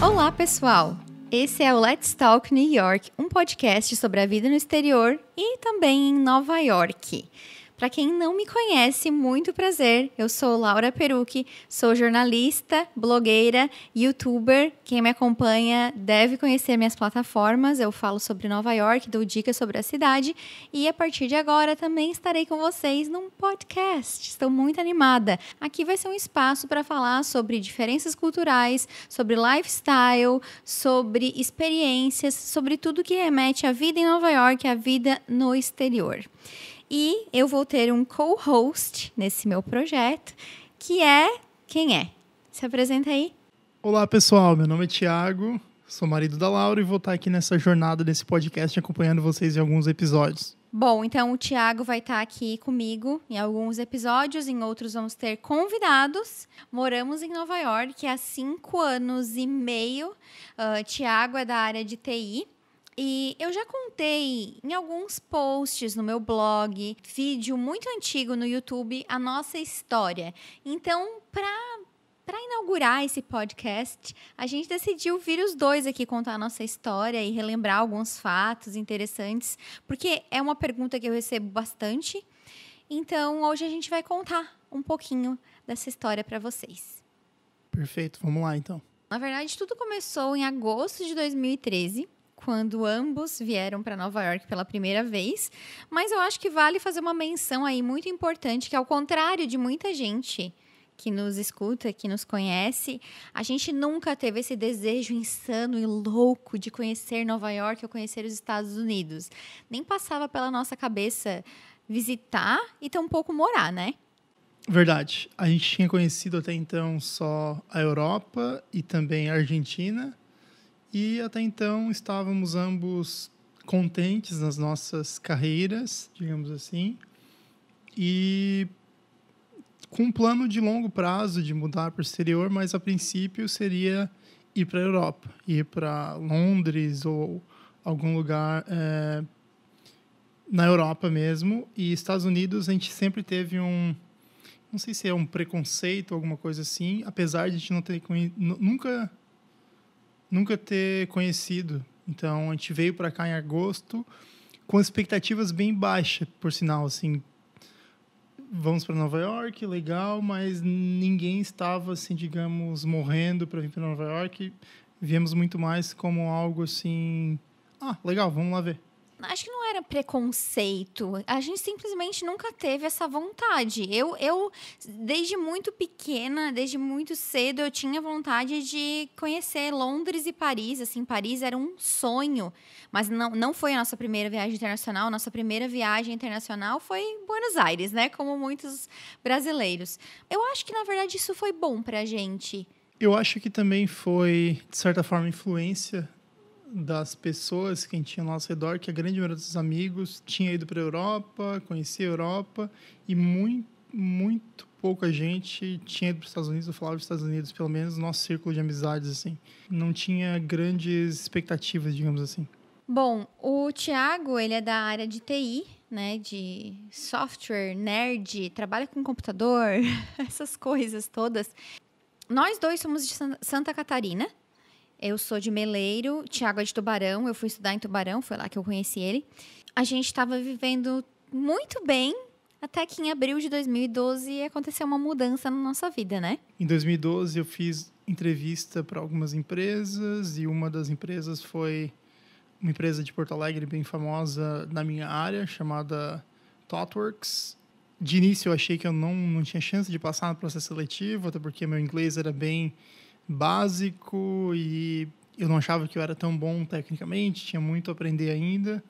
Olá, pessoal! Esse é o Let's Talk New York, um podcast sobre a vida no exterior e também em Nova York. Para quem não me conhece, muito prazer. Eu sou Laura Perucchi, sou jornalista, blogueira, youtuber. Quem me acompanha deve conhecer minhas plataformas. Eu falo sobre Nova York, dou dicas sobre a cidade e a partir de agora também estarei com vocês num podcast. Estou muito animada. Aqui vai ser um espaço para falar sobre diferenças culturais, sobre lifestyle, sobre experiências, sobre tudo que remete à vida em Nova York, à vida no exterior. E eu vou ter um co-host nesse meu projeto, que é... Quem é? Se apresenta aí. Olá, pessoal. Meu nome é Thiago, sou marido da Laura e vou estar aqui nessa jornada desse podcast acompanhando vocês em alguns episódios. Bom, então o Thiago vai estar aqui comigo em alguns episódios, em outros vamos ter convidados. Moramos em Nova York há 5 anos e meio. Thiago é da área de TI. E eu já contei em alguns posts no meu blog, vídeo muito antigo no YouTube, a nossa história. Então, para inaugurar esse podcast, a gente decidiu vir os dois aqui contar a nossa história e relembrar alguns fatos interessantes, porque é uma pergunta que eu recebo bastante. Então, hoje a gente vai contar um pouquinho dessa história para vocês. Perfeito, vamos lá então. Na verdade, tudo começou em agosto de 2013. Quando ambos vieram para Nova York pela primeira vez. Mas eu acho que vale fazer uma menção aí muito importante, que ao contrário de muita gente que nos escuta, que nos conhece, a gente nunca teve esse desejo insano e louco de conhecer Nova York ou conhecer os Estados Unidos. Nem passava pela nossa cabeça visitar e tampouco morar, né? Verdade. A gente tinha conhecido até então só a Europa e também a Argentina. E até então estávamos ambos contentes nas nossas carreiras, digamos assim, e com um plano de longo prazo de mudar para o exterior, mas a princípio seria ir para a Europa, ir para Londres ou algum lugar na Europa mesmo. E Estados Unidos a gente sempre teve não sei se é um preconceito ou alguma coisa assim, apesar de a gente não ter nunca ter conhecido. Então, a gente veio para cá em agosto com expectativas bem baixas, por sinal, assim. Vamos para Nova York, legal, mas ninguém estava, assim, digamos, morrendo para vir para Nova York. Viemos muito mais como algo assim... legal, vamos lá ver. Acho que não era preconceito. A gente simplesmente nunca teve essa vontade. Eu, desde muito pequena, desde muito cedo, eu tinha vontade de conhecer Londres e Paris. Assim, Paris era um sonho. Mas não foi a nossa primeira viagem internacional. Nossa primeira viagem internacional foi em Buenos Aires, né? Como muitos brasileiros. Eu acho que, na verdade, isso foi bom pra gente. Eu acho que também foi, de certa forma, influência das pessoas que a gente tinha ao nosso redor, que a grande maioria dos amigos tinha ido para a Europa, conhecia a Europa, e muito pouca gente tinha ido para os Estados Unidos, ou falava dos Estados Unidos, pelo menos no nosso círculo de amizades, assim. Não tinha grandes expectativas, digamos assim. Bom, o Thiago, ele é da área de TI, né, de software, nerd, trabalha com computador, essas coisas todas. Nós dois somos de Santa Catarina. Eu sou de Meleiro, Thiago é de Tubarão, eu fui estudar em Tubarão, foi lá que eu conheci ele. A gente estava vivendo muito bem, até que em abril de 2012 aconteceu uma mudança na nossa vida, né? Em 2012 eu fiz entrevista para algumas empresas e uma das empresas foi uma empresa de Porto Alegre bem famosa na minha área, chamada ThoughtWorks. De início eu achei que eu não tinha chance de passar no processo seletivo, até porque meu inglês era bem básico e eu não achava que eu era tão bom tecnicamente, tinha muito a aprender ainda.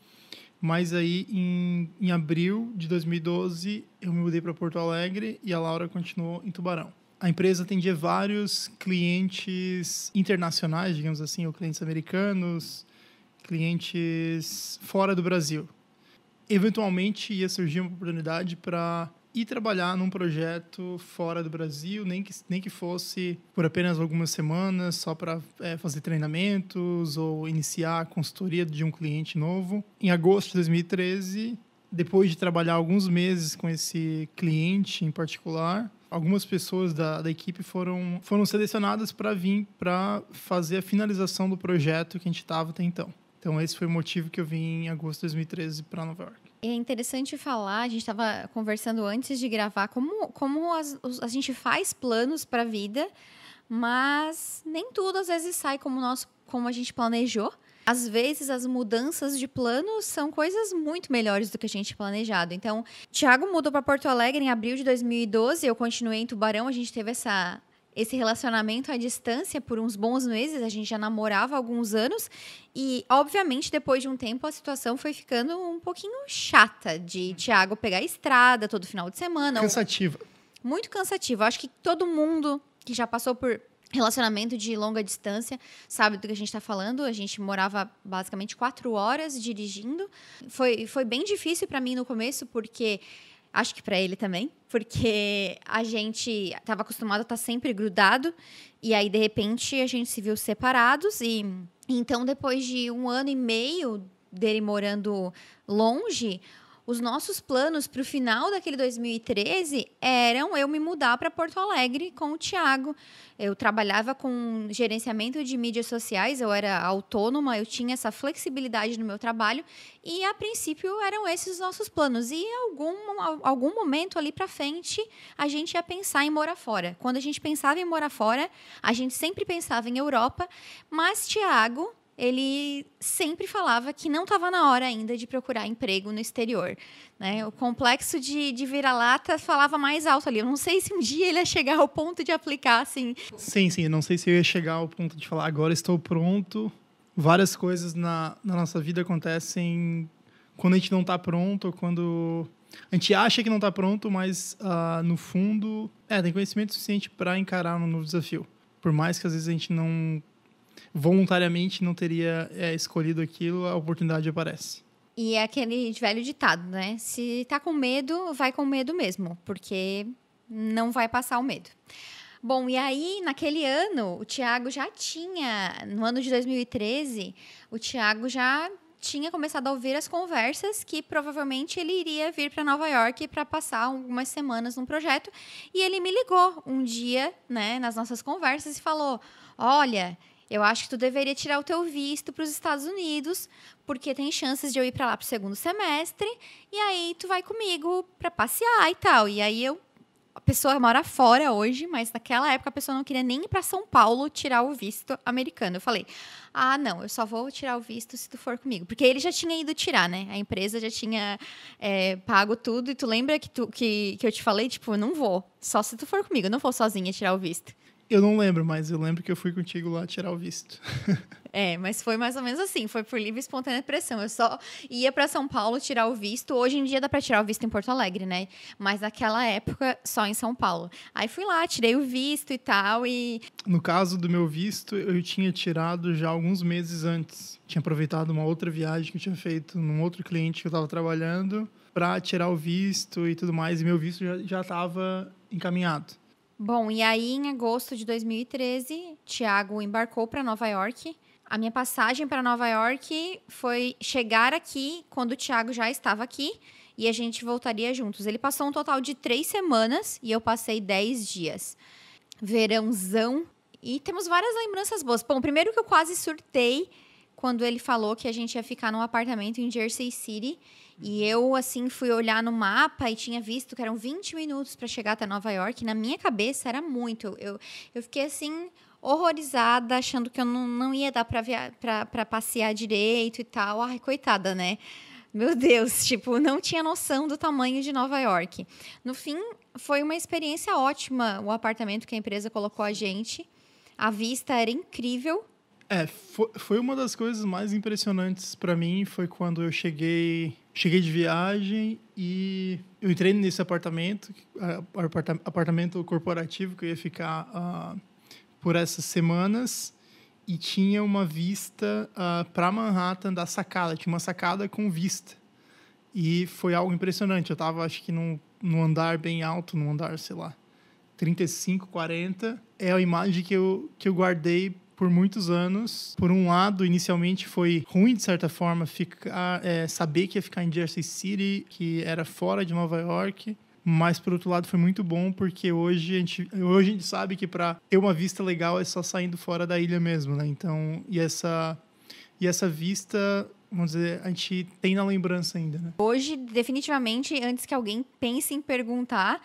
Mas aí, em abril de 2012, eu me mudei para Porto Alegre e a Laura continuou em Tubarão. A empresa atendia vários clientes internacionais, digamos assim, ou clientes americanos, clientes fora do Brasil. Eventualmente, ia surgir uma oportunidade para ir trabalhar num projeto fora do Brasil, nem que fosse por apenas algumas semanas, só para fazer treinamentos ou iniciar a consultoria de um cliente novo. Em agosto de 2013, depois de trabalhar alguns meses com esse cliente em particular, algumas pessoas da equipe foram selecionadas para vir para fazer a finalização do projeto que a gente estava até então. Então, esse foi o motivo que eu vim em agosto de 2013 para Nova York. É interessante falar, a gente estava conversando antes de gravar, como a gente faz planos para a vida, mas nem tudo às vezes sai como a gente planejou. Às vezes, as mudanças de planos são coisas muito melhores do que a gente planejado. Então, Thiago mudou para Porto Alegre em abril de 2012, eu continuei em Tubarão, a gente teve esse relacionamento à distância por uns bons meses, a gente já namorava há alguns anos e, obviamente, depois de um tempo, a situação foi ficando um pouquinho chata de Thiago pegar a estrada todo final de semana. Cansativa. Muito cansativa. Acho que todo mundo que já passou por relacionamento de longa distância sabe do que a gente está falando. A gente morava basicamente 4 horas dirigindo. Foi bem difícil para mim no começo, porque... Acho que para ele também, porque a gente estava acostumado a estar sempre grudado e aí, de repente, a gente se viu separados e então, depois de 1 ano e meio dele morando longe, os nossos planos para o final daquele 2013 eram eu me mudar para Porto Alegre com o Thiago. Eu trabalhava com gerenciamento de mídias sociais, eu era autônoma, eu tinha essa flexibilidade no meu trabalho e, a princípio, eram esses os nossos planos. E algum momento ali para frente, a gente ia pensar em morar fora. Quando a gente pensava em morar fora, a gente sempre pensava em Europa, mas Thiago... ele sempre falava que não estava na hora ainda de procurar emprego no exterior, né? O complexo de vira-lata falava mais alto ali. Eu não sei se um dia ele ia chegar ao ponto de aplicar, assim... Sim. Eu não sei se eu ia chegar ao ponto de falar, agora estou pronto. Várias coisas na nossa vida acontecem quando a gente não está pronto, quando a gente acha que não está pronto, mas no fundo tem conhecimento suficiente para encarar um novo desafio. Por mais que às vezes a gente não... voluntariamente não teria escolhido aquilo, a oportunidade aparece. E é aquele velho ditado, né? Se tá com medo, vai com medo mesmo, porque não vai passar o medo. Bom, e aí, naquele ano, o Thiago já tinha, no ano de 2013, o Thiago já tinha começado a ouvir as conversas que provavelmente ele iria vir para Nova York para passar algumas semanas num projeto. E ele me ligou um dia, né, nas nossas conversas e falou, olha... eu acho que tu deveria tirar o teu visto para os Estados Unidos, porque tem chances de eu ir para lá para o 2º semestre, e aí tu vai comigo para passear e tal. E aí a pessoa mora fora hoje, mas naquela época a pessoa não queria nem ir para São Paulo tirar o visto americano. Eu falei, não, eu só vou tirar o visto se tu for comigo. Porque ele já tinha ido tirar, né? A empresa já tinha pago tudo, e tu lembra que eu te falei, tipo, eu não vou, só se tu for comigo, eu não vou sozinha tirar o visto. Eu não lembro, mas eu lembro que eu fui contigo lá tirar o visto. Mas foi mais ou menos assim, foi por livre e espontânea pressão. Eu só ia para São Paulo tirar o visto. Hoje em dia dá para tirar o visto em Porto Alegre, né? Mas naquela época, só em São Paulo. Aí fui lá, tirei o visto e tal, e... No caso do meu visto, eu tinha tirado já alguns meses antes. Tinha aproveitado uma outra viagem que eu tinha feito num outro cliente que eu estava trabalhando para tirar o visto e tudo mais, e meu visto já estava encaminhado. Bom, e aí em agosto de 2013, Thiago embarcou para Nova York. A minha passagem para Nova York foi chegar aqui quando o Thiago já estava aqui e a gente voltaria juntos. Ele passou um total de 3 semanas e eu passei 10 dias. Verãozão. E temos várias lembranças boas. Bom, primeiro que eu quase surtei quando ele falou que a gente ia ficar num apartamento em Jersey City. E eu, assim, fui olhar no mapa e tinha visto que eram 20 minutos para chegar até Nova York. Na minha cabeça, era muito. Eu fiquei, assim, horrorizada, achando que eu não ia dar para passear direito e tal. Ai, coitada, né? Meu Deus, tipo, não tinha noção do tamanho de Nova York. No fim, foi uma experiência ótima o apartamento que a empresa colocou a gente. A vista era incrível. Foi uma das coisas mais impressionantes para mim, foi quando eu cheguei de viagem e eu entrei nesse apartamento corporativo que eu ia ficar por essas semanas, e tinha uma vista para Manhattan da sacada, tinha uma sacada com vista. E foi algo impressionante. Eu estava, acho que, num andar bem alto, num andar, sei lá, 35, 40. É a imagem que eu guardei por muitos anos. Por um lado, inicialmente foi ruim, de certa forma, saber que ia ficar em Jersey City, que era fora de Nova York. Mas, por outro lado, foi muito bom, porque hoje a gente sabe que para ter uma vista legal é só saindo fora da ilha mesmo, né? Então, e essa vista, vamos dizer, a gente tem na lembrança ainda, né? Hoje, definitivamente, antes que alguém pense em perguntar,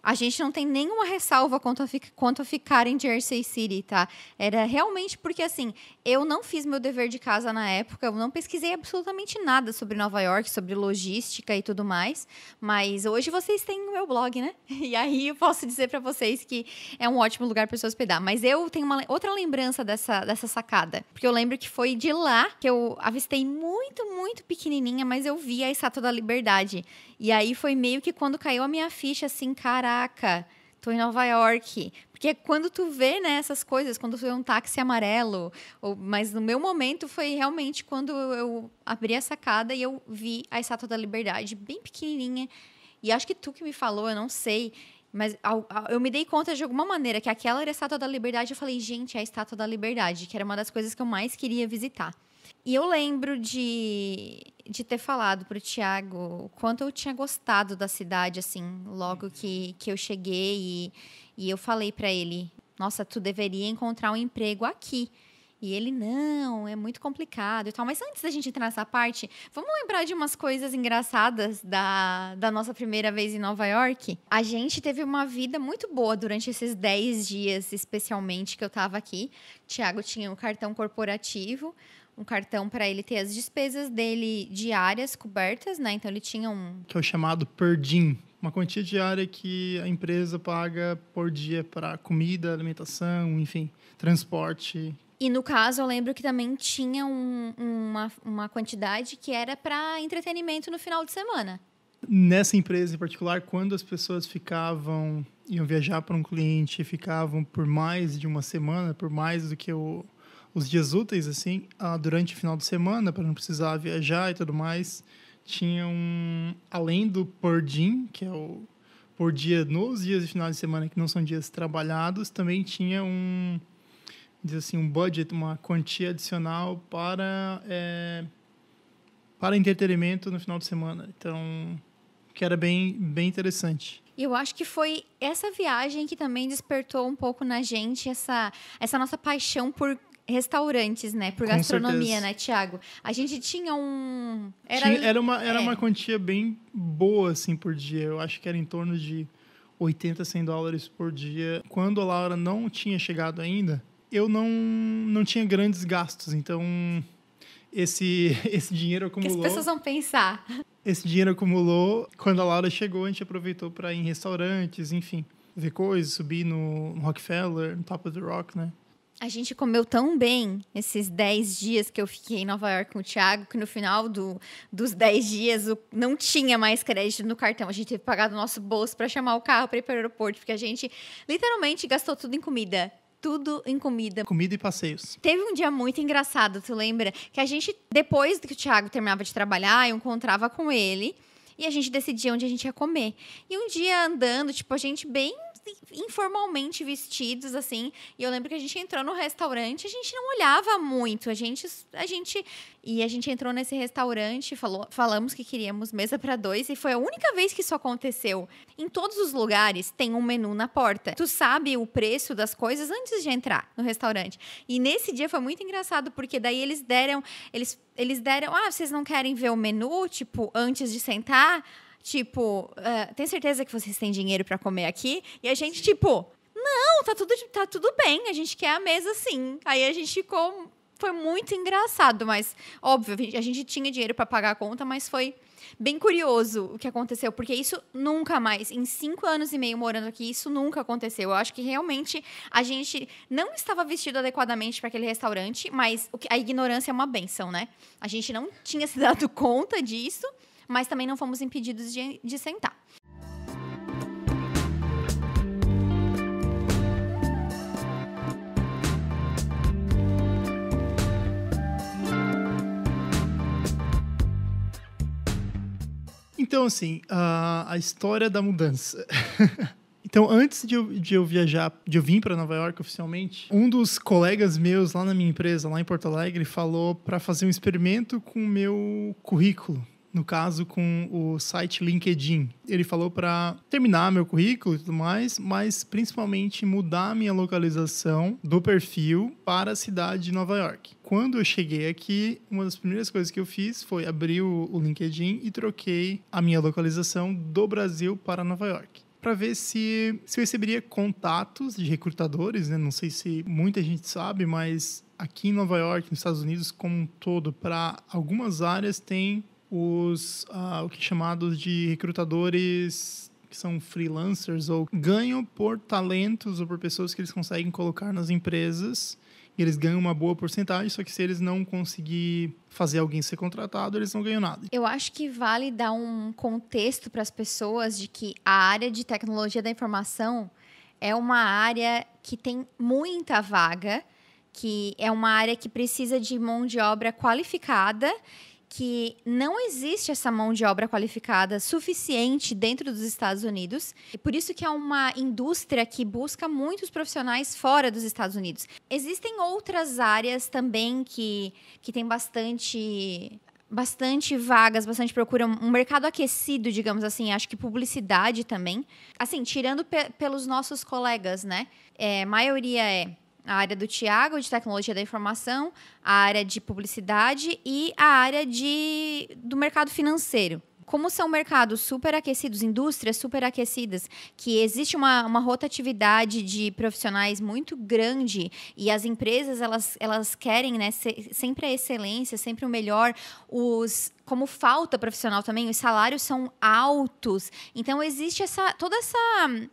a gente não tem nenhuma ressalva quanto a ficar em Jersey City, tá? Era realmente porque, assim, eu não fiz meu dever de casa na época, eu não pesquisei absolutamente nada sobre Nova York, sobre logística e tudo mais, mas hoje vocês têm o meu blog, né? E aí eu posso dizer pra vocês que é um ótimo lugar para se hospedar. Mas eu tenho uma outra lembrança dessa sacada, porque eu lembro que foi de lá que eu avistei muito, muito pequenininha, mas eu vi a Estátua da Liberdade. E aí foi meio que quando caiu a minha ficha, assim, caraca, tô em Nova York. Porque quando tu vê, né, essas coisas, quando tu vê um táxi amarelo, mas no meu momento foi realmente quando eu abri a sacada e eu vi a Estátua da Liberdade, bem pequenininha. E acho que tu que me falou, eu não sei, mas eu me dei conta de alguma maneira que aquela era a Estátua da Liberdade. Eu falei, gente, é a Estátua da Liberdade, que era uma das coisas que eu mais queria visitar. E eu lembro de ter falado pro Thiago o quanto eu tinha gostado da cidade, assim, logo que eu cheguei. E eu falei para ele, nossa, tu deveria encontrar um emprego aqui. E ele, não, é muito complicado e tal. Mas antes da gente entrar nessa parte, vamos lembrar de umas coisas engraçadas da nossa primeira vez em Nova York? A gente teve uma vida muito boa durante esses 10 dias, especialmente, que eu tava aqui. O Thiago tinha um cartão corporativo, um cartão para ele ter as despesas dele diárias cobertas, né? Então, ele tinha que é o chamado per diem, uma quantia diária que a empresa paga por dia para comida, alimentação, enfim, transporte. E, no caso, eu lembro que também tinha uma quantidade que era para entretenimento no final de semana. Nessa empresa em particular, quando as pessoas iam viajar para um cliente, ficavam por mais de uma semana, por mais do que os dias úteis, assim, durante o final de semana, para não precisar viajar e tudo mais, tinha além do per diem, que é o por dia nos dias de final de semana, que não são dias trabalhados, também tinha um budget, uma quantia adicional para entretenimento no final de semana. Então, que era bem, bem interessante. E eu acho que foi essa viagem que também despertou um pouco na gente essa nossa paixão por restaurantes, né? Por gastronomia, né, Thiago? A gente tinha Era uma quantia bem boa, assim, por dia. Eu acho que era em torno de $80, $100 por dia. Quando a Laura não tinha chegado ainda, eu não tinha grandes gastos. Então, esse dinheiro acumulou. O que as pessoas vão pensar? Esse dinheiro acumulou. Quando a Laura chegou, a gente aproveitou para ir em restaurantes, enfim, ver coisas, subir no Rockefeller, no Top of the Rock, né? A gente comeu tão bem esses 10 dias que eu fiquei em Nova York com o Thiago, que no final dos 10 dias não tinha mais crédito no cartão. A gente teve que pagar do nosso bolso para chamar o carro para ir para o aeroporto, porque a gente literalmente gastou tudo em comida. Tudo em comida. Comida e passeios. Teve um dia muito engraçado, tu lembra? Que a gente, depois que o Thiago terminava de trabalhar, eu encontrava com ele e a gente decidia onde a gente ia comer. E um dia andando, tipo, a gente bem informalmente vestidos, assim, e eu lembro que a gente entrou no restaurante, a gente não olhava muito, a gente entrou nesse restaurante, falamos que queríamos mesa para 2, e foi a única vez que isso aconteceu. Em todos os lugares tem um menu na porta. Tu sabe o preço das coisas antes de entrar no restaurante. E nesse dia foi muito engraçado, porque daí eles deram, vocês não querem ver o menu, tipo, antes de sentar? Tipo, tem certeza que vocês têm dinheiro pra comer aqui? E a gente, tipo, não, tá tudo bem, a gente quer a mesa sim. Aí a gente ficou, foi muito engraçado, mas óbvio, a gente tinha dinheiro pra pagar a conta, mas foi bem curioso o que aconteceu, porque isso nunca mais, em 5 anos e meio morando aqui, isso nunca aconteceu. Eu acho que realmente a gente não estava vestido adequadamente para aquele restaurante, mas a ignorância é uma bênção, né? A gente não tinha se dado conta disso, mas também não fomos impedidos de sentar. Então, assim, a história da mudança. Então, antes de eu viajar, de eu vir para Nova York oficialmente, um dos colegas meus lá na minha empresa, lá em Porto Alegre, falou para fazer um experimento com o meu currículo. no caso com o site LinkedIn. Ele falou para terminar meu currículo e tudo mais, mas principalmente mudar a minha localização do perfil para a cidade de Nova York. Quando eu cheguei aqui, uma das primeiras coisas que eu fiz foi abrir o LinkedIn e troquei a minha localização do Brasil para Nova York, para ver se eu receberia contatos de recrutadores, né? Não sei se muita gente sabe, mas aqui em Nova York, nos Estados Unidos como um todo, para algumas áreas tem o que é chamados de recrutadores que são freelancers ou ganham por talentos ou por pessoas que eles conseguem colocar nas empresas. E eles ganham uma boa porcentagem, só que se eles não conseguir fazer alguém ser contratado, eles não ganham nada. Eu acho que vale dar um contexto para as pessoas de que a área de tecnologia da informação é uma área que tem muita vaga, que é uma área que precisa de mão de obra qualificada, que não existe essa mão de obra qualificada suficiente dentro dos Estados Unidos. E por isso que é uma indústria que busca muitos profissionais fora dos Estados Unidos. Existem outras áreas também que tem bastante vagas, bastante procura, um mercado aquecido, digamos assim. Acho que publicidade também. Assim, tirando pelos nossos colegas, né? A maioria é a área do Thiago, de tecnologia da informação, a área de publicidade e a área do mercado financeiro. Como são mercados super aquecidos, indústrias super aquecidas, que existe uma rotatividade de profissionais muito grande e as empresas elas querem, né, sempre a excelência, sempre o melhor. Como falta profissional também, os salários são altos. Então, existe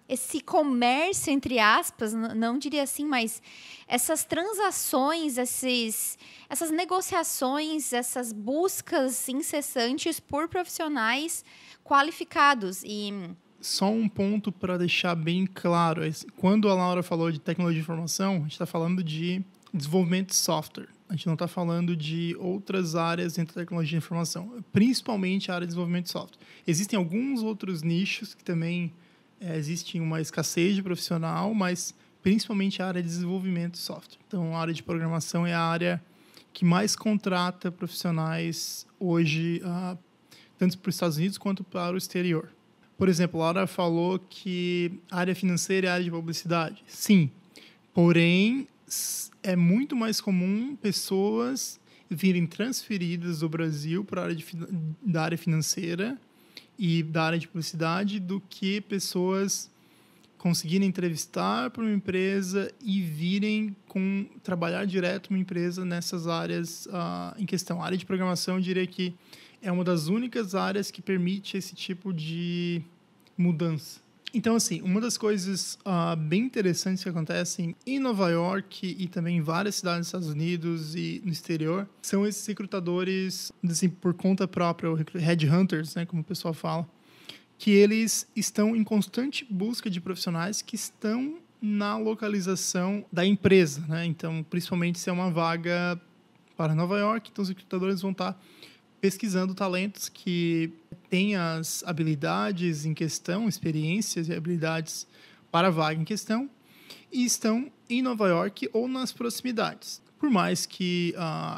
esse comércio, entre aspas, não diria assim, mas essas transações, essas negociações, essas buscas incessantes por profissionais qualificados. Só um ponto para deixar bem claro. Quando a Laura falou de tecnologia de informação, a gente está falando de desenvolvimento de software. A gente não está falando de outras áreas dentro da tecnologia de informação, principalmente a área de desenvolvimento de software. Existem alguns outros nichos que também existe uma escassez de profissional, mas principalmente a área de desenvolvimento de software. Então, a área de programação é a área que mais contrata profissionais hoje, tanto para os Estados Unidos quanto para o exterior. Por exemplo, a Laura falou que a área financeira é a área de publicidade. Sim, porém, é muito mais comum pessoas virem transferidas do Brasil para a área da área financeira e da área de publicidade do que pessoas conseguirem entrevistar para uma empresa e virem trabalhar direto numa empresa nessas áreas em questão. A área de programação, eu diria que é uma das únicas áreas que permite esse tipo de mudança. Então, assim, uma das coisas bem interessantes que acontecem em Nova York e também em várias cidades dos Estados Unidos e no exterior são esses recrutadores, assim, por conta própria, headhunters, né, como o pessoal fala, que eles estão em constante busca de profissionais que estão na localização da empresa, né? Então, principalmente se é uma vaga para Nova York, então os recrutadores vão estar pesquisando talentos que têm as habilidades em questão, experiências e habilidades para a vaga em questão, e estão em Nova York ou nas proximidades. Por mais que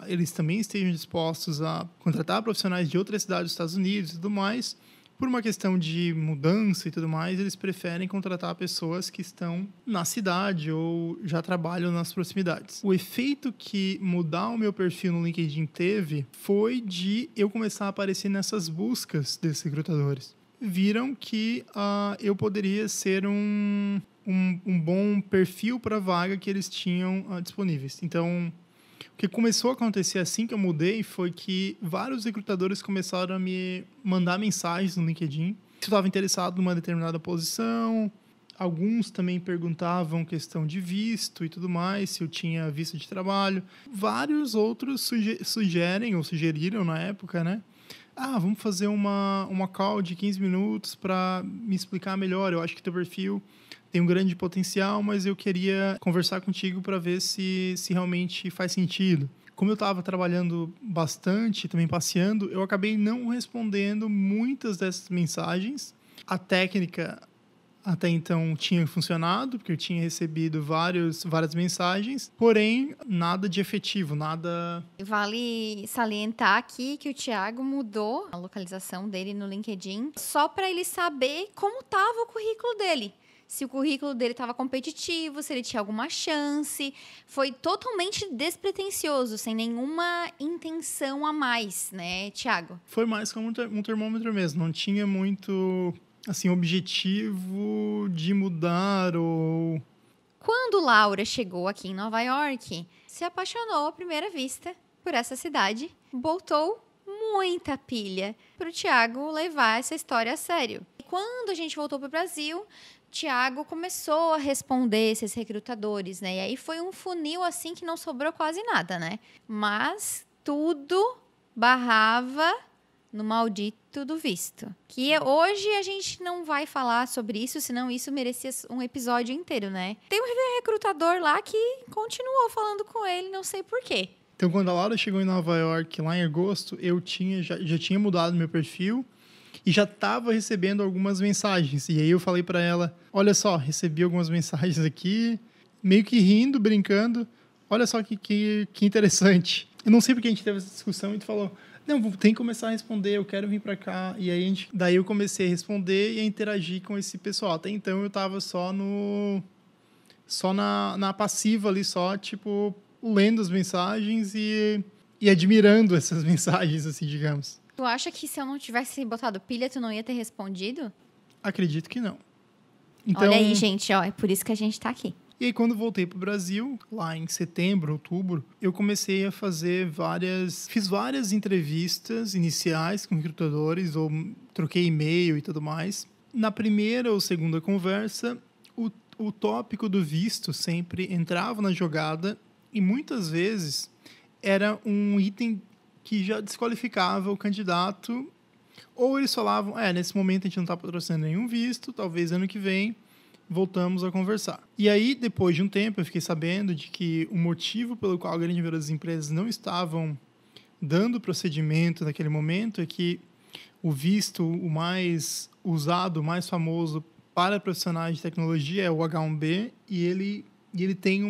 eles também estejam dispostos a contratar profissionais de outras cidades dos Estados Unidos e tudo mais, por uma questão de mudança e tudo mais, eles preferem contratar pessoas que estão na cidade ou já trabalham nas proximidades. O efeito que mudar o meu perfil no LinkedIn teve foi de eu começar a aparecer nessas buscas desses recrutadores. Viram que eu poderia ser um bom perfil para a vaga que eles tinham disponíveis. Então, o que começou a acontecer assim que eu mudei foi que vários recrutadores começaram a me mandar mensagens no LinkedIn se eu estava interessado numa determinada posição. Alguns também perguntavam questão de visto e tudo mais, se eu tinha visto de trabalho. Vários outros sugerem, ou sugeriram na época, né? Vamos fazer uma call de 15 minutos para me explicar melhor. Eu acho que teu perfil tem um grande potencial, mas eu queria conversar contigo para ver se realmente faz sentido. Como eu estava trabalhando bastante, também passeando, eu acabei não respondendo muitas dessas mensagens. A técnica até então tinha funcionado, porque eu tinha recebido várias mensagens, porém nada de efetivo, nada... Vale salientar aqui que o Thiago mudou a localização dele no LinkedIn só para ele saber como estava o currículo dele. Se o currículo dele estava competitivo, se ele tinha alguma chance. Foi totalmente despretensioso, sem nenhuma intenção a mais, né, Thiago? Foi mais como um termômetro mesmo, não tinha muito, assim, objetivo de mudar ou... Quando Laura chegou aqui em Nova York, se apaixonou à primeira vista por essa cidade, botou muita pilha para o Thiago levar essa história a sério. Quando a gente voltou para o Brasil, Thiago começou a responder esses recrutadores, né? E aí foi um funil assim que não sobrou quase nada, né? Mas tudo barrava no maldito do visto. Que hoje a gente não vai falar sobre isso, senão isso merecia um episódio inteiro, né? Tem um recrutador lá que continuou falando com ele, não sei por quê. Então, quando a Laura chegou em Nova York, lá em agosto, eu já tinha mudado meu perfil e já estava recebendo algumas mensagens. E aí eu falei para ela, olha só, recebi algumas mensagens aqui, meio que rindo, brincando. Olha só que interessante. Eu não sei porque a gente teve essa discussão e tu falou, não, tem que começar a responder, eu quero vir para cá. E aí daí eu comecei a responder e a interagir com esse pessoal. Até então eu estava só na passiva ali, só tipo lendo as mensagens e admirando essas mensagens, assim, digamos. Tu acha que se eu não tivesse botado pilha, tu não ia ter respondido? Acredito que não. Então, olha aí, gente, ó, é por isso que a gente tá aqui. E aí, quando voltei para o Brasil, lá em setembro, outubro, eu comecei a fiz várias entrevistas iniciais com recrutadores, ou troquei e-mail e tudo mais. Na primeira ou segunda conversa, o tópico do visto sempre entrava na jogada e muitas vezes era um item que já desqualificava o candidato, ou eles falavam, nesse momento a gente não está patrocinando nenhum visto, talvez ano que vem voltamos a conversar. E aí, depois de um tempo, eu fiquei sabendo de que o motivo pelo qual a grande maioria das empresas não estavam dando procedimento naquele momento é que o visto, o mais usado, o mais famoso para profissionais de tecnologia é o H-1B, e ele tem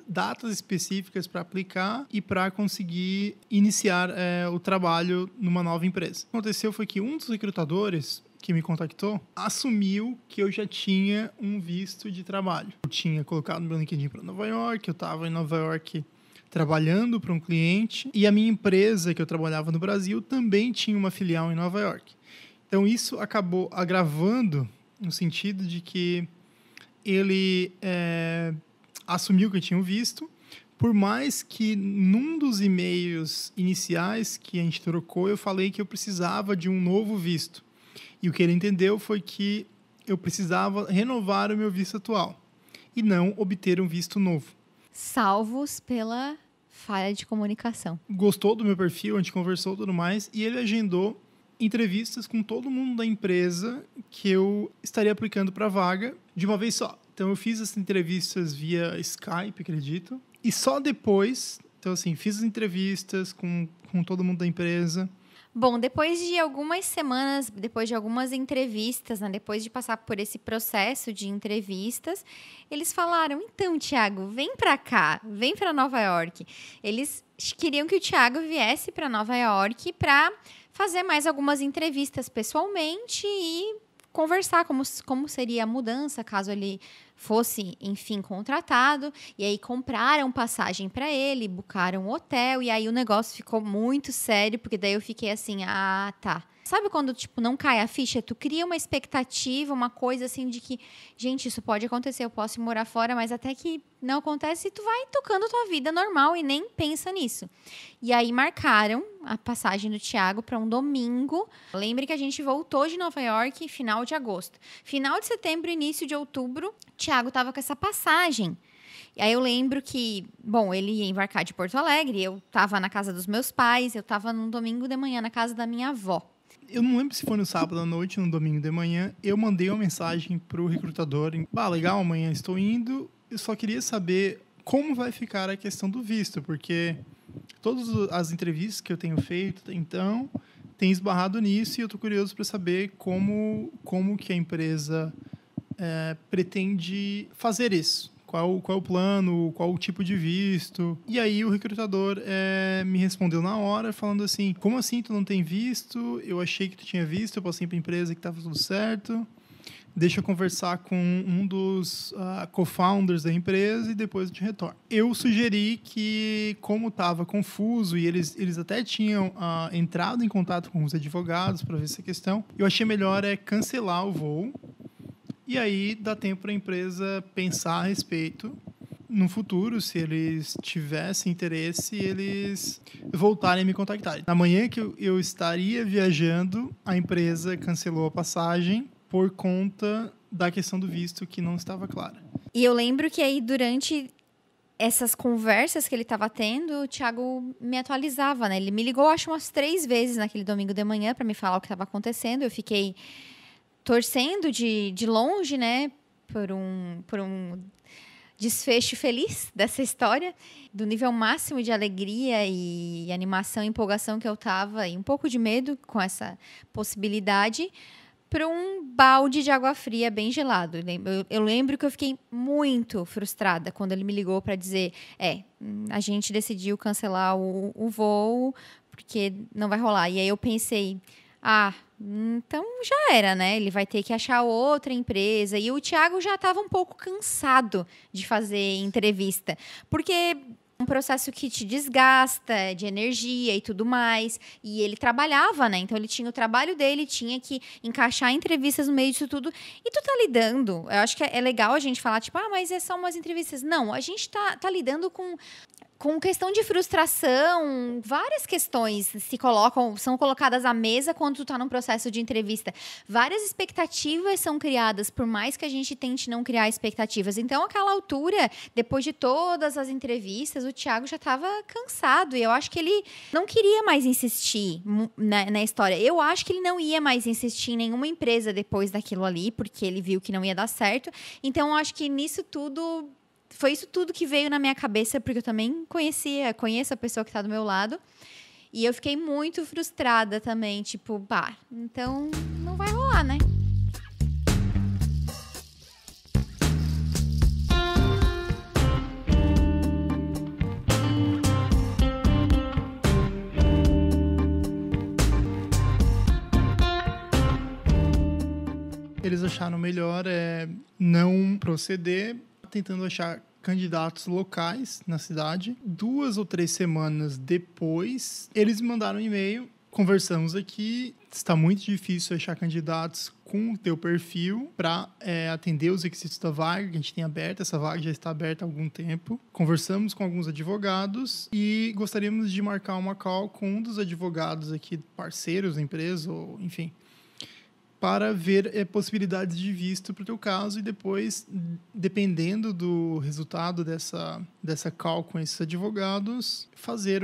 datas específicas para aplicar e para conseguir iniciar o trabalho numa nova empresa. O que aconteceu foi que um dos recrutadores que me contactou assumiu que eu já tinha um visto de trabalho. Eu tinha colocado meu LinkedIn para Nova York, eu estava em Nova York trabalhando para um cliente e a minha empresa que eu trabalhava no Brasil também tinha uma filial em Nova York. Então isso acabou agravando no sentido de que ele assumiu que eu tinha um visto, por mais que num dos e-mails iniciais que a gente trocou, eu falei que eu precisava de um novo visto. E o que ele entendeu foi que eu precisava renovar o meu visto atual e não obter um visto novo. Salvos pela falha de comunicação. Gostou do meu perfil, a gente conversou e tudo mais, e ele agendou entrevistas com todo mundo da empresa que eu estaria aplicando para a vaga de uma vez só. Então, eu fiz as entrevistas via Skype, acredito. E só depois, então assim, fiz as entrevistas com todo mundo da empresa. Bom, depois de algumas semanas, depois de algumas entrevistas, né, depois de passar por esse processo de entrevistas, eles falaram, então, Thiago, vem para cá, vem para Nova York. Eles queriam que o Thiago viesse para Nova York para fazer mais algumas entrevistas pessoalmente e conversar como seria a mudança, caso ele fosse, enfim, contratado. E aí compraram passagem para ele, bucaram um hotel, e aí o negócio ficou muito sério, porque daí eu fiquei assim, tá. Sabe quando, tipo, não cai a ficha? Tu cria uma expectativa, uma coisa assim de que, gente, isso pode acontecer, eu posso ir morar fora, mas até que não acontece, tu vai tocando tua vida normal e nem pensa nisso. E aí marcaram a passagem do Thiago para um domingo. Lembre que a gente voltou de Nova York final de agosto. Final de setembro, início de outubro, o Thiago tava com essa passagem. E aí eu lembro que, bom, ele ia embarcar de Porto Alegre, eu tava na casa dos meus pais, eu tava num domingo de manhã na casa da minha avó. Eu não lembro se foi no sábado à noite ou no domingo de manhã, eu mandei uma mensagem pro recrutador, legal, amanhã estou indo, eu só queria saber como vai ficar a questão do visto, porque todas as entrevistas que eu tenho feito, então, tem esbarrado nisso e eu estou curioso para saber como que a empresa pretende fazer isso? Qual é o plano? Qual o tipo de visto? E aí o recrutador me respondeu na hora, falando assim, como assim tu não tem visto? Eu achei que tu tinha visto, eu passei para a empresa que estava tudo certo. Deixa eu conversar com um dos co-founders da empresa e depois eu te retorno. Eu sugeri que, como estava confuso e eles até tinham entrado em contato com os advogados para ver essa questão, eu achei melhor cancelar o voo e aí dá tempo para a empresa pensar a respeito. No futuro, se eles tivessem interesse, eles voltarem a me contactarem. Na manhã que eu estaria viajando, a empresa cancelou a passagem por conta da questão do visto que não estava clara. E eu lembro que aí, durante essas conversas que ele estava tendo, o Thiago me atualizava, né? Ele me ligou, acho, umas 3 vezes naquele domingo de manhã para me falar o que estava acontecendo. Eu fiquei torcendo de longe, né? Por um desfecho feliz dessa história, do nível máximo de alegria e animação e empolgação que eu estava, e um pouco de medo com essa possibilidade, para um balde de água fria bem gelado. Eu lembro que eu fiquei muito frustrada quando ele me ligou para dizer a gente decidiu cancelar o voo porque não vai rolar. E aí eu pensei, então já era, né? Ele vai ter que achar outra empresa. E o Thiago já estava um pouco cansado de fazer entrevista, porque um processo que te desgasta de energia e tudo mais. E ele trabalhava, né? Então ele tinha o trabalho dele, tinha que encaixar entrevistas no meio disso tudo. E tu tá lidando. Eu acho que é legal a gente falar, tipo, mas são umas entrevistas. Não, a gente tá lidando com questão de frustração, várias questões são colocadas à mesa quando tu tá num processo de entrevista. Várias expectativas são criadas, por mais que a gente tente não criar expectativas. Então, àquela altura, depois de todas as entrevistas, o Thiago já estava cansado. E eu acho que ele não queria mais insistir na história. Eu acho que ele não ia mais insistir em nenhuma empresa depois daquilo ali, porque ele viu que não ia dar certo. Então, eu acho que nisso tudo... Foi isso tudo que veio na minha cabeça, porque eu também conheço a pessoa que está do meu lado. E eu fiquei muito frustrada também, tipo, então não vai rolar, né? Eles acharam melhor não proceder, tentando achar candidatos locais na cidade. 2 ou 3 semanas depois, eles me mandaram um e-mail. Conversamos aqui. Está muito difícil achar candidatos com o teu perfil para atender os requisitos da vaga que a gente tem aberta. Essa vaga já está aberta há algum tempo. Conversamos com alguns advogados e gostaríamos de marcar uma call com um dos advogados aqui, parceiros da empresa, ou enfim, para ver possibilidades de visto para o teu caso e depois, dependendo do resultado dessa call com esses advogados, fazer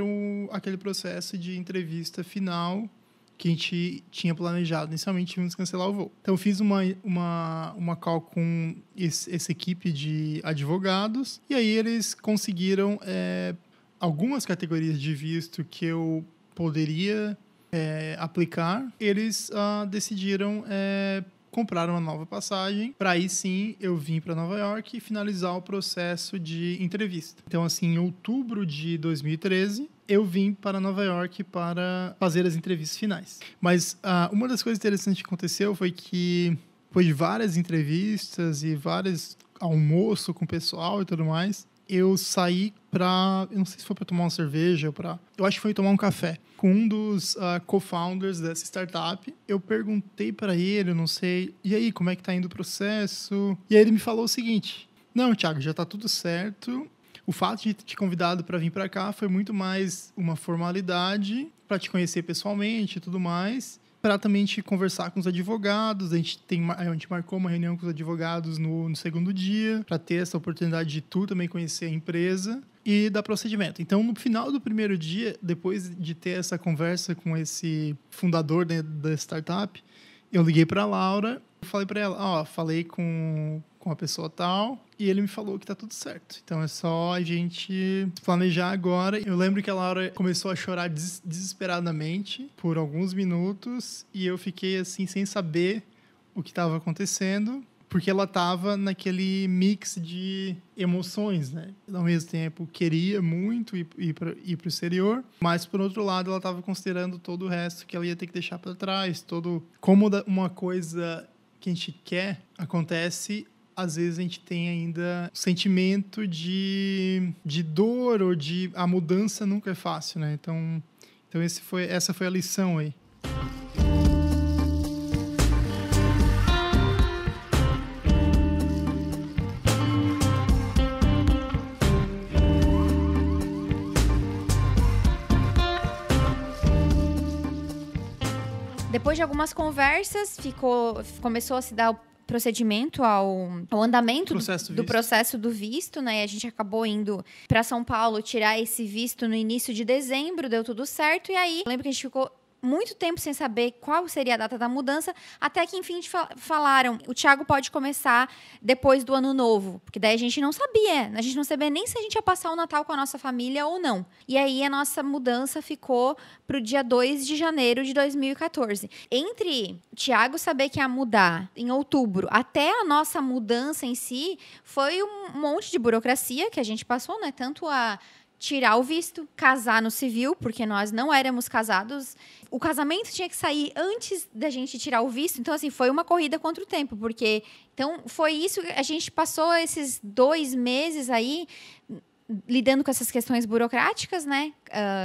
aquele processo de entrevista final que a gente tinha planejado. Inicialmente, tínhamos que cancelar o voo. Então, eu fiz uma call com essa equipe de advogados e aí eles conseguiram algumas categorias de visto que eu poderia aplicar. Eles decidiram comprar uma nova passagem para aí sim eu vim para Nova York e finalizar o processo de entrevista. Então, assim, em outubro de 2013, eu vim para Nova York para fazer as entrevistas finais. Mas uma das coisas interessantes que aconteceu foi que, depois de várias entrevistas e vários almoços com o pessoal e tudo mais, eu saí eu não sei se foi para tomar uma cerveja ou eu acho que foi tomar um café com um dos co-founders dessa startup. Eu perguntei para ele, eu não sei, e aí, como é que tá indo o processo? E aí ele me falou o seguinte: não, Thiago, já tá tudo certo. O fato de ter te convidado para vir para cá foi muito mais uma formalidade para te conhecer pessoalmente e tudo mais, para também te conversar com os advogados. A gente marcou uma reunião com os advogados no segundo dia, para ter essa oportunidade de tu também conhecer a empresa e dar procedimento. Então, no final do primeiro dia, depois de ter essa conversa com esse fundador da startup, eu liguei para a Laura, falei para ela, falei com a pessoa tal, e ele me falou que tá tudo certo. Então é só a gente planejar agora. Eu lembro que a Laura começou a chorar desesperadamente por alguns minutos, e eu fiquei assim, sem saber o que estava acontecendo, porque ela estava naquele mix de emoções, né? Ao mesmo tempo, queria muito ir para o exterior, mas, por outro lado, ela estava considerando todo o resto que ela ia ter que deixar para trás. Como uma coisa que a gente quer acontece, às vezes a gente tem ainda um sentimento de dor ou de... A mudança nunca é fácil, né? Então essa foi a lição aí. Depois de algumas conversas, começou a se dar o procedimento ao andamento do processo do visto, né? E a gente acabou indo para São Paulo tirar esse visto no início de dezembro, deu tudo certo. E aí, eu lembro que a gente ficou muito tempo sem saber qual seria a data da mudança, até que, enfim, falaram, o Thiago pode começar depois do Ano Novo, porque daí a gente não sabia nem se a gente ia passar o Natal com a nossa família ou não. E aí, a nossa mudança ficou para o dia 2 de janeiro de 2014. Entre o Thiago saber que ia mudar em outubro, até a nossa mudança em si, foi um monte de burocracia que a gente passou, né? Tanto a tirar o visto, casar no civil, porque nós não éramos casados. O casamento tinha que sair antes da gente tirar o visto. Então, assim, foi uma corrida contra o tempo, porque... Então, foi isso, a gente passou esses 2 meses aí lidando com essas questões burocráticas, né?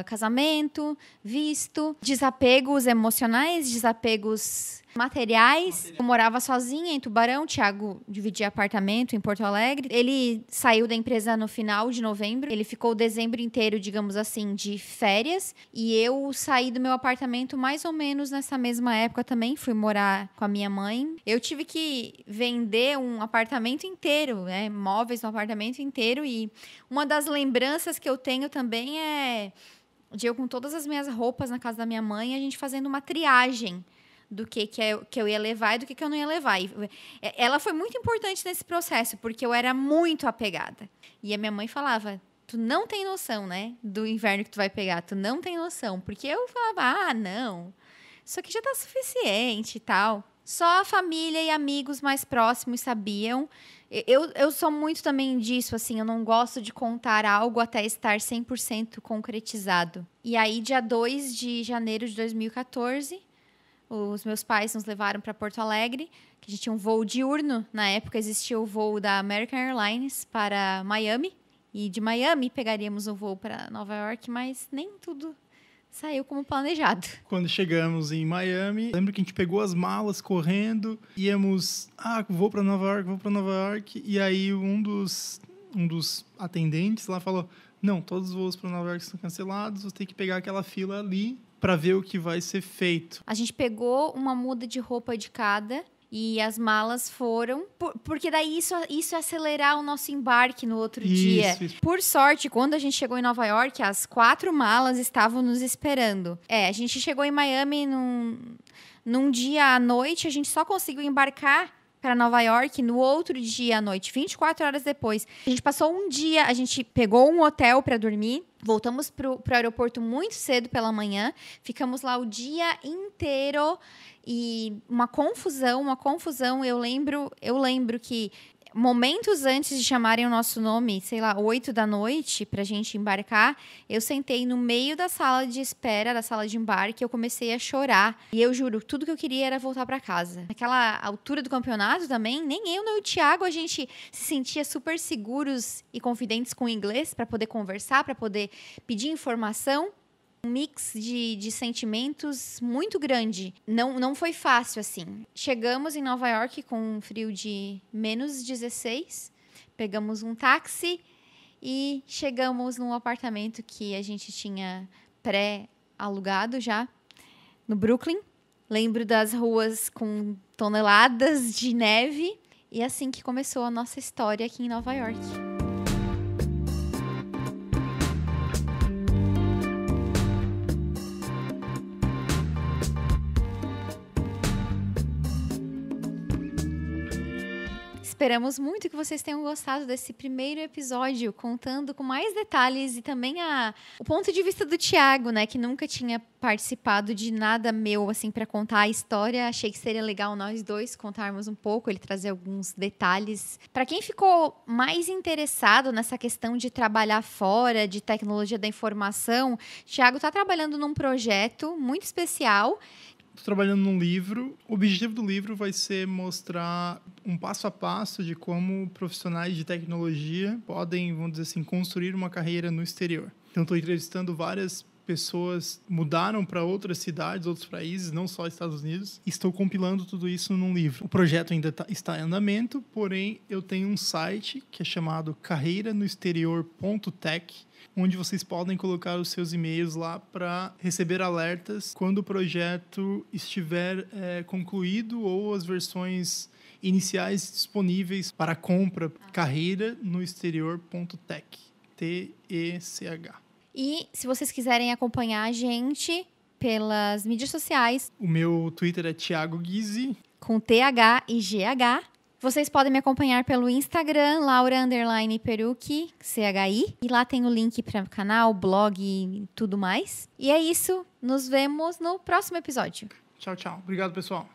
Casamento, visto, desapegos emocionais, desapegos materiais. Eu morava sozinha em Tubarão, o Thiago dividia apartamento em Porto Alegre. Ele saiu da empresa no final de novembro, ele ficou o dezembro inteiro, digamos assim, de férias, e eu saí do meu apartamento mais ou menos nessa mesma época também, fui morar com a minha mãe. Eu tive que vender um apartamento inteiro, né, móveis no apartamento inteiro, e uma das lembranças que eu tenho também é de eu com todas as minhas roupas na casa da minha mãe, a gente fazendo uma triagem do que eu ia levar e do que eu não ia levar. E ela foi muito importante nesse processo, porque eu era muito apegada. E a minha mãe falava, tu não tem noção, né, do inverno que tu vai pegar, tu não tem noção. Porque eu falava, não, isso aqui já tá suficiente e tal. Só a família e amigos mais próximos sabiam. Eu sou muito também disso, assim, eu não gosto de contar algo até estar 100% concretizado. E aí, dia 2 de janeiro de 2014... os meus pais nos levaram para Porto Alegre, que a gente tinha um voo diurno. Na época existia o voo da American Airlines para Miami. E de Miami pegaríamos um voo para Nova York, mas nem tudo saiu como planejado. Quando chegamos em Miami, lembro que a gente pegou as malas correndo, íamos, vou para Nova York. E aí um dos atendentes lá falou, não, todos os voos para Nova York estão cancelados, você tem que pegar aquela fila ali para ver o que vai ser feito. A gente pegou uma muda de roupa de cada e as malas foram... Porque daí isso ia acelerar o nosso embarque no outro dia. Isso. Por sorte, quando a gente chegou em Nova York, as 4 malas estavam nos esperando. A gente chegou em Miami num dia à noite, a gente só conseguiu embarcar para Nova York no outro dia à noite, 24 horas depois. A gente passou um dia, a gente pegou um hotel para dormir, voltamos pro aeroporto muito cedo pela manhã, ficamos lá o dia inteiro e uma confusão. Eu lembro que momentos antes de chamarem o nosso nome, 8 da noite, pra gente embarcar, eu sentei no meio da sala de espera, da sala de embarque, eu comecei a chorar. E eu juro, tudo que eu queria era voltar pra casa. Naquela altura do campeonato também, nem eu nem o Thiago, a gente se sentia super seguros e confidentes com o inglês pra poder conversar, pra poder pedir informação. Um mix de sentimentos muito grande. Não foi fácil, assim. Chegamos em Nova York com um frio de menos 16. Pegamos um táxi e chegamos num apartamento que a gente tinha pré-alugado já, no Brooklyn. Lembro das ruas com toneladas de neve. E assim que começou a nossa história aqui em Nova York. Esperamos muito que vocês tenham gostado desse primeiro episódio, contando com mais detalhes e também o ponto de vista do Thiago, né, que nunca tinha participado de nada meu, assim, para contar a história. Achei que seria legal nós dois contarmos um pouco, ele trazer alguns detalhes. Para quem ficou mais interessado nessa questão de trabalhar fora, de tecnologia da informação, Thiago está trabalhando num projeto muito especial. Estou trabalhando num livro. O objetivo do livro vai ser mostrar um passo a passo de como profissionais de tecnologia podem, vamos dizer assim, construir uma carreira no exterior. Então, estou entrevistando várias pessoas que mudaram para outras cidades, outros países, não só Estados Unidos. Estou compilando tudo isso num livro. O projeto ainda está em andamento, porém, eu tenho um site que é chamado carreiranoexterior.tech, onde vocês podem colocar os seus e-mails lá para receber alertas quando o projeto estiver concluído ou as versões iniciais disponíveis para compra. carreiranoexterior.tech. T-E-C-H. E se vocês quiserem acompanhar a gente pelas mídias sociais... O meu Twitter é Thiago Guizzi. Com TH e GH. Vocês podem me acompanhar pelo Instagram, Laura_Perucchi, CHI. E lá tem o link para o canal, blog e tudo mais. E é isso. Nos vemos no próximo episódio. Tchau, tchau. Obrigado, pessoal.